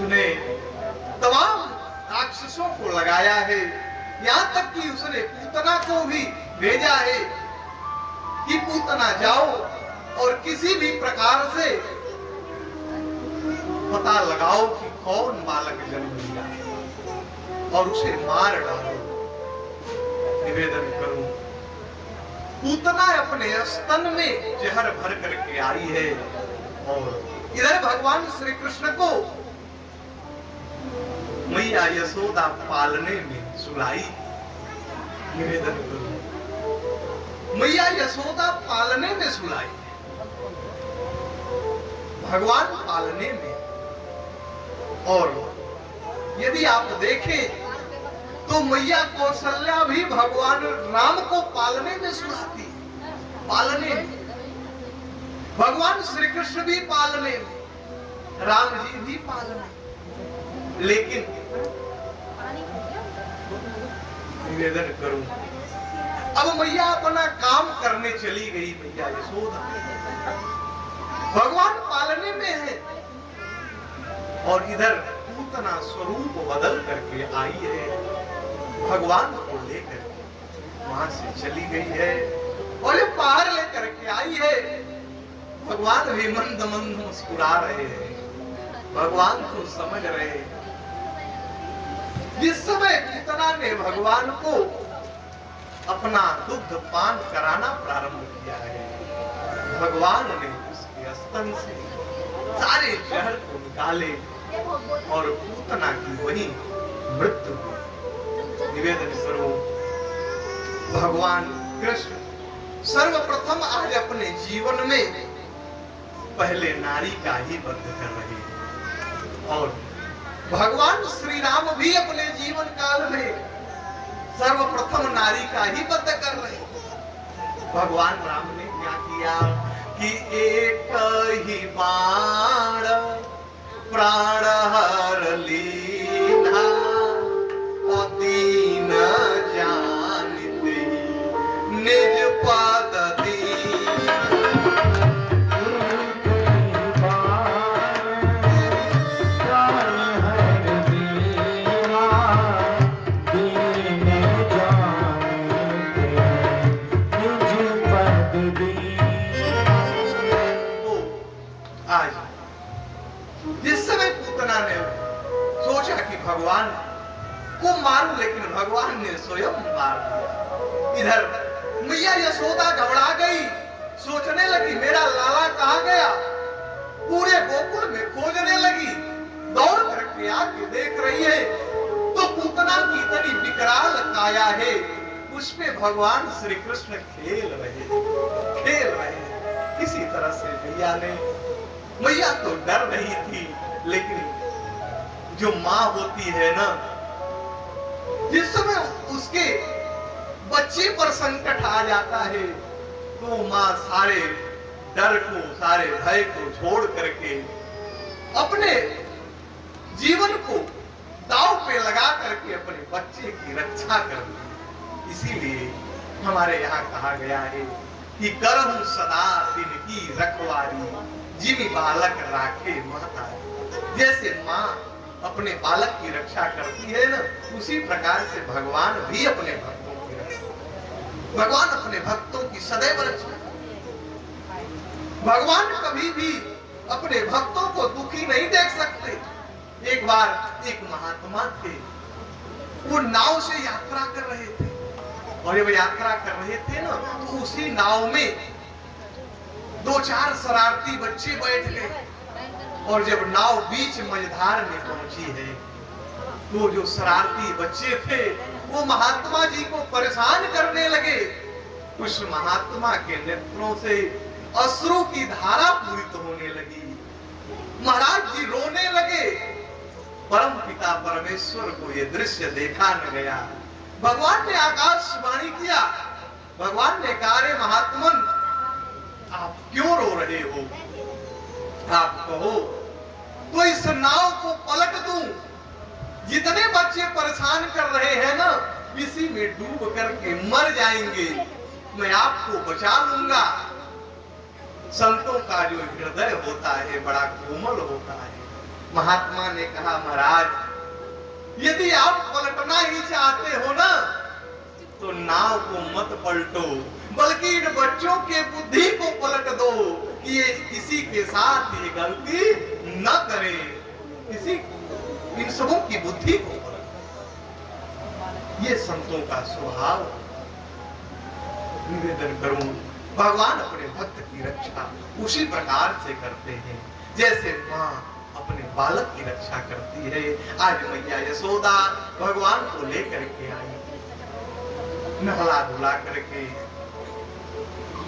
उसने तमाम राक्षसों को लगाया है, यहाँ तक कि उसने पूतना को भी भेजा है कि पूतना जाओ और किसी भी प्रकार से पता लगाओ कि कौन बालक जन्म लिया और उसे मार डालो। निवेदन करूं, पूतना अपने स्तन में जहर भर करके आई है और इधर भगवान श्री कृष्ण को मैया यशोदा पालने में सुलाई। निवेदन करूं, मैया यशोदा पालने में सुलाई, भगवान पालने में। और यदि आप देखें तो मैया कौशल्या भी भगवान राम को पालने में सुलाती, पालने में। भगवान श्री कृष्ण भी पालने में, राम जी भी पालने। लेकिन निवेदन करूं, अब मैया अपना काम करने चली गई, मैया यशोदा भगवान पालने में है और इधर पूतना स्वरूप बदल करके आई है, भगवान को लेकर वहां से चली गई है और ये बाहर लेकर के आई है। भगवान भी मंद मंद मुस्कुरा रहे हैं, भगवान को समझ रहे हैं। जिस समय पूतना ने भगवान को अपना दुग्ध पान कराना प्रारंभ किया है, भगवान ने उसके स्तन से सारे जहर को निकाले और पूतना की वही मृत्यु हुई। निवेदन करो, भगवान कृष्ण सर्वप्रथम आज अपने जीवन में पहले नारी का ही वध कर रहे हैं और भगवान श्री राम भी अपने जीवन काल में सर्वप्रथम नारी का ही वध कर रहे हैं। भगवान राम ने क्या किया कि एक ही बाण प्राण हर लीना दीन जानते निज पद भगवान को मारूं, लेकिन भगवान ने स्वयं मार दिया। इधर मैया यशोदा घबरा गई, सोचने लगी मेरा लाला कहाँ गया। पूरे गोकुल में खोजने लगी, दौड़ करके आके देख रही है तो पूतना की इतनी विकराल काया है, उस पे भगवान श्री कृष्ण खेल रहे। किसी तरह से मैया तो डर रही थी, लेकिन जो माँ होती है ना, जिस समय उसके बच्चे पर संकट आ जाता है तो माँ सारे डर को, सारे भय को छोड़ करके अपने जीवन को दांव पे लगा करके अपने बच्चे की रक्षा करती है। इसीलिए हमारे यहाँ कहा गया है कि करहु सदा दिन की रखवारी, जिमि बालक राखे माता। जैसे माँ अपने बालक की रक्षा करती है ना, उसी प्रकार से भगवान भी अपने भक्तों की रक्षा, भगवान अपने भक्तों की सदैव रक्षा करते। भगवान कभी भी अपने भक्तों को दुखी नहीं देख सकते। एक बार एक महात्मा थे, वो नाव से यात्रा कर रहे थे और जब यात्रा कर रहे थे ना, तो उसी नाव में 2-4 शरारती बच्चे बैठ गए और जब नाव बीच मझधार में पहुंची है तो जो शरारती बच्चे थे वो महात्मा जी को परेशान करने लगे। उस महात्मा के नेत्रों से अश्रु की धारा पूरित होने लगी, महाराज जी रोने लगे। परम पिता परमेश्वर को ये दृश्य देखा न गया। भगवान ने आकाशवाणी किया, भगवान ने कहा रे महात्मन, आप क्यों रो रहे हो, आप कहो तो इस नाव को पलट दूं। जितने बच्चे परेशान कर रहे हैं ना, इसी में डूब करके मर जाएंगे, मैं आपको बचा लूंगा। संतों का जो हृदय होता है बड़ा कोमल होता है, महात्मा ने कहा, महाराज यदि आप पलटना ही चाहते हो ना तो नाव को मत पलटो, बल्कि इन बच्चों के बुद्धि को पलट दो कि ये किसी के साथ ये गलती न करे, किसी इन सबों की बुद्धि को पलट दो। ये संतों का स्वभाव। निवेदन करूं, भगवान अपने भक्त की रक्षा उसी प्रकार से करते हैं जैसे माँ अपने बालक की रक्षा करती है। आज मैया यशोदा भगवान को लेकर के आई, नहला धुला करके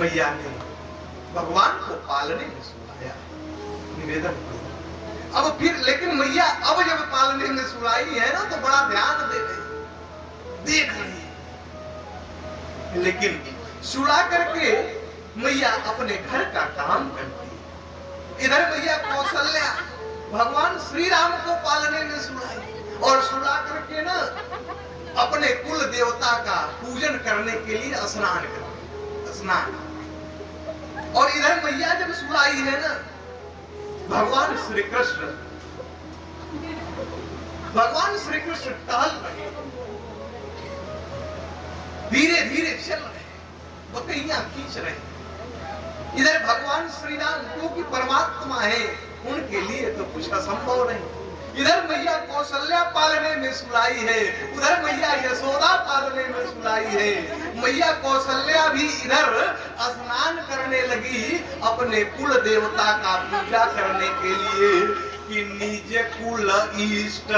मैया ने भगवान को पालने में सुलाया। निवेदन करो अब फिर, लेकिन मैया अब जब पालने में सुलाई है ना तो बड़ा ध्यान दे रही, देख रही है, लेकिन सुला करके मैया अपने घर का काम करती है। इधर मैया कौशल्या भगवान श्री राम को पालने में सुलाई और सुला करके ना अपने कुल देवता का पूजन करने के लिए स्नान करती, स्नान। और इधर मैया जब सुलाई है ना, भगवान श्री कृष्ण टहल रहे, धीरे धीरे चल रहे, बकैया खींच रहे। इधर भगवान श्री राम क्योंकि परमात्मा है, उनके लिए तो कुछ असंभव नहीं। इधर मैया कौशल्या पालने में सुलाई है, उधर मैया यशोदा पालने में सुलाई है। मैया कौशल्या भी इधर स्नान करने लगी अपने कुल देवता का पूजा करने के लिए कि निज कुल इष्ट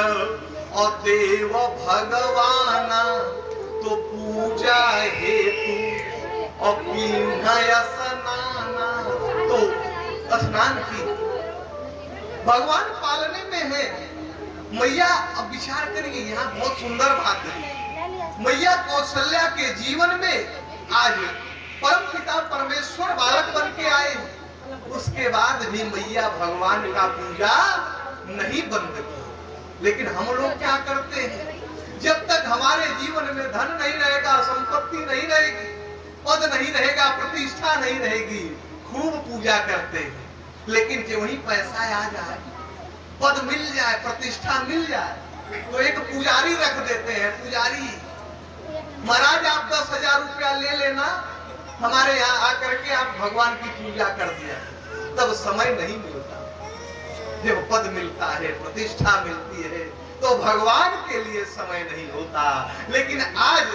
और देव भगवान तो पूजा हेतु और स्नाना, तो स्नान की भगवान पालने में है। मैया अब विचार करिए, यहाँ बहुत सुंदर बात है। मैया कौशल्या के जीवन में आज परम पिता परमेश्वर बालक बन के आए, उसके बाद भी मैया भगवान का पूजा नहीं बंद की। लेकिन हम लोग क्या करते हैं, जब तक हमारे जीवन में धन नहीं रहेगा, संपत्ति नहीं रहेगी, पद नहीं रहेगा, प्रतिष्ठा नहीं रहेगी, खूब पूजा करते हैं। लेकिन जो वही पैसा आ जाए, पद मिल जाए, प्रतिष्ठा मिल जाए, तो एक पुजारी रख देते हैं। पुजारी, महाराज आप 10,000 रुपया ले लेना, हमारे यहाँ आकर के आप भगवान की पूजा कर दिया। तब समय नहीं मिलता, जब पद मिलता है, प्रतिष्ठा मिलती है, तो भगवान के लिए समय नहीं होता। लेकिन आज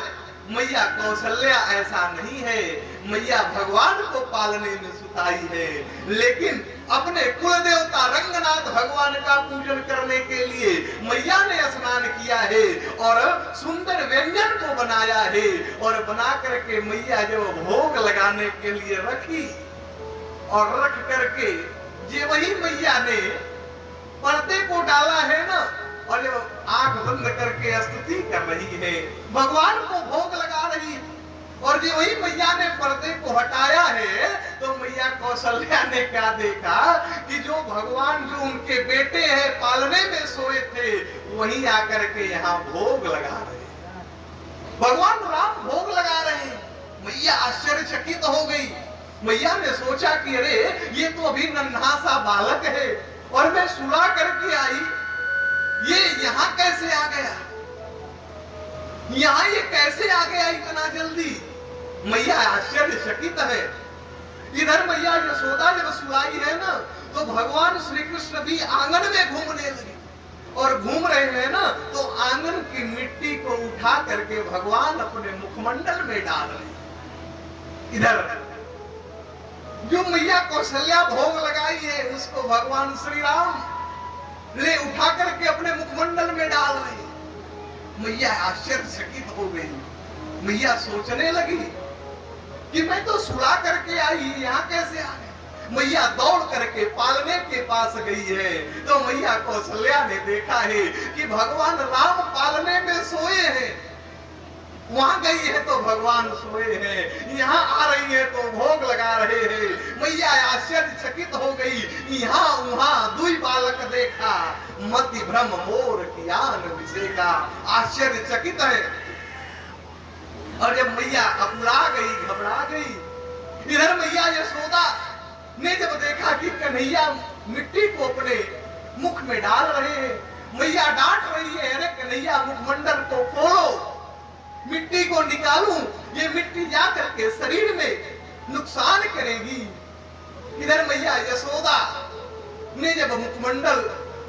मैया कौशल्या ऐसा नहीं है, मैया भगवान को पालने में सुताई है, लेकिन अपने कुल देवता रंगनाथ भगवान का पूजन करने के लिए मैया ने स्नान किया है और सुंदर व्यंजन को बनाया है। और बना करके मैया जब भोग लगाने के लिए रखी और रख करके ये वही मैया ने पर्दे को डाला है ना, और जब आंख बंद करके स्तुति कर रही है, भगवान को भोग लगा रही है, और जो वही मैया ने पर्दे को हटाया है, तो मैया कौशल्या ने क्या देखा कि जो भगवान जो उनके बेटे हैं पालने में सोए थे, वही आकर के यहाँ भोग लगा रहे हैं। भगवान राम भोग लगा रहे हैं। मैया आश्चर्यचकित हो गई। मैया ने सोचा कि अरे ये तो अभी नन्हा सा बालक है और मैं सुला करके आई, ये यहाँ कैसे आ गया, यहाँ ये कैसे आ गया इतना जल्दी। मैया आश्चर्यचकित है। इधर मैया यशोदा जब सुलाई है ना, तो भगवान श्री कृष्ण भी आंगन में घूमने लगे, और घूम रहे हैं ना, तो आंगन की मिट्टी को उठा करके भगवान अपने मुखमंडल में डाल रहे। इधर जो मैया कौशल्या भोग लगाई है, उसको भगवान श्री राम ले उठा करके अपने मुखमंडल में डाल रहे। मैया आश्चर्यचकित हो गई। मैया सोचने लगी कि मैं तो सुला करके आई, यहाँ कैसे आ गए। मैया दौड़ करके पालने के पास गई है, तो मैया कौशल्या ने देखा है कि भगवान राम पालने में सोए हैं। वहां गई है तो भगवान सोए हैं, यहाँ आ रही है तो भोग लगा रहे हैं। मैया आश्चर्यचकित हो गई। यहाँ वहां दुई बालक देखा, मति भ्रम मोर कियान विषेका। आश्चर्यचकित है। और जब मैया अकुला गई, घबरा गई, इधर मैया यशोदा ने जब देखा कि कन्हैया मिट्टी को अपने मुख में डाल रहे हैं। मैया डांट रही है, अरे कन्हैया मुखमंडल को खोलो, मिट्टी को निकालूं, ये मिट्टी जाकर के शरीर में नुकसान करेगी। इधर मैया यशोदा ने जब मुखमंडल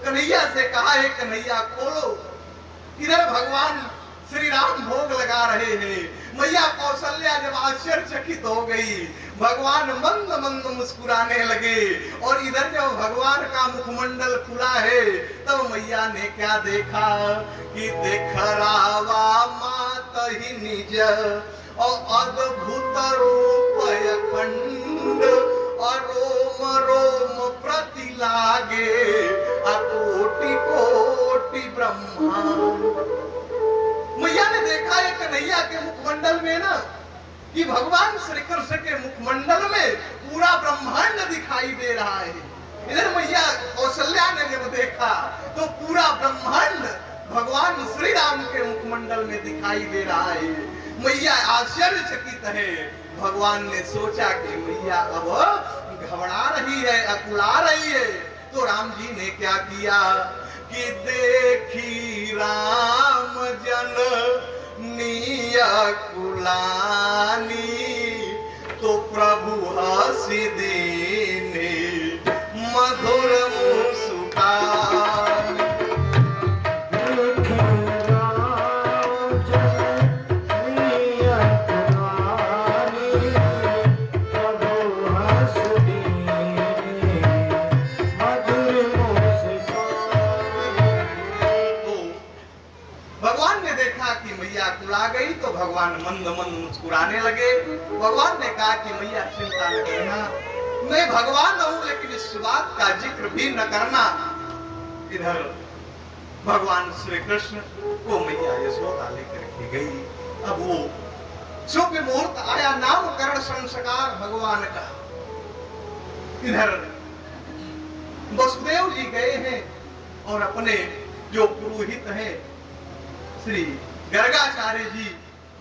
कन्हैया से कहा है कन्हैया खोलो, इधर भगवान श्री राम भोग लगा रहे हैं। मैया कौशल्या जब आश्चर्यचकित हो गई, भगवान मंद मंद मुस्कुराने लगे। और इधर जब भगवान का मुखमंडल खुला है तब मैया ने क्या देखा कि देख रावा मात ही निज और अद्भुत रूप अखंड और रोम रोम प्रति लागे अकोटि कोटि ब्रह्मांड। मैया ने देखा है कन्हैया के मुखमंडल में ना कि भगवान श्री कृष्ण के मुखमंडल में पूरा ब्रह्मांड दिखाई दे रहा है। इधर मैया कौशल्या ने जब देखा तो पूरा ब्रह्मांड भगवान श्री राम के मुखमंडल में दिखाई दे रहा है। मैया आश्चर्यचकित है। भगवान ने सोचा कि मैया अब घबरा रही है, अकुला रही है, तो राम जी ने क्या किया कि देखी राम जन निया कुलानी तो प्रभु हंसी दीने मधुर मुस्कान। कुला गई तो भगवान मंद मंद मुस्कुराने लगे। भगवान ने कहा कि मैया चिंता न करना, मैं भगवान हूं, लेकिन इस बात का जिक्र भी न करना। इधर भगवान श्री कृष्ण को मैया यशोदा लेकर के गई। अब वो शुभ मुहूर्त आया, नामकरण संस्कार भगवान का। इधर वसुदेव जी गए हैं और अपने जो पुरोहित हैं श्री गर्गाचार्य जी,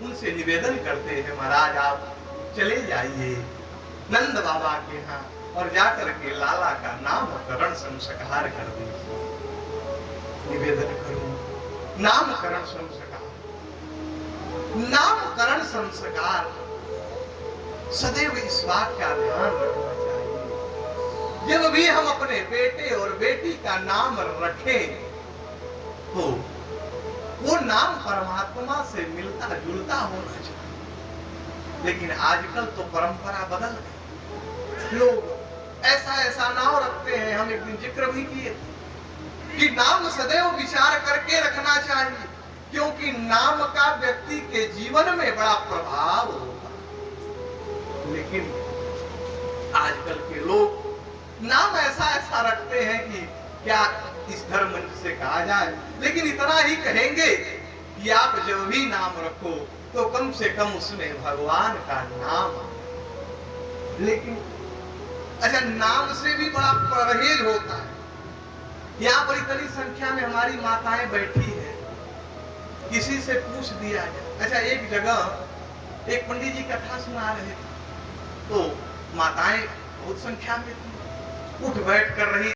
उनसे निवेदन करते हैं महाराज आप चले जाइए नंद बाबा के यहाँ और जाकर के लाला का नामकरण संस्कार कर दीजिए। निवेदन करूं, नामकरण संस्कार, नामकरण संस्कार सदैव इस बात का ध्यान रखना चाहिए। जब भी हम अपने बेटे और बेटी का नाम रखें तो वो नाम परमात्मा से मिलता जुलता होना चाहिए। लेकिन आजकल तो परंपरा बदल गई, लोग ऐसा ऐसा नाम रखते हैं। हम एक दिन जिक्र भी किए कि नाम सदैव विचार करके रखना चाहिए, क्योंकि नाम का व्यक्ति के जीवन में बड़ा प्रभाव होगा। लेकिन आजकल के लोग नाम ऐसा ऐसा रखते हैं कि क्या इस धर्म मंच से कहा जाए, लेकिन इतना ही कहेंगे कि आप जब भी नाम रखो तो कम से कम उसमें भगवान का नाम। लेकिन अच्छा, नाम से भी बड़ा परहेज होता है। यहाँ पर इतनी संख्या में हमारी माताएं बैठी हैं, किसी से पूछ दिया जाए। अच्छा, एक जगह एक पंडित जी कथा सुना रहे थे तो माताएं बहुत संख्या में थी, उठ बैठ कर रही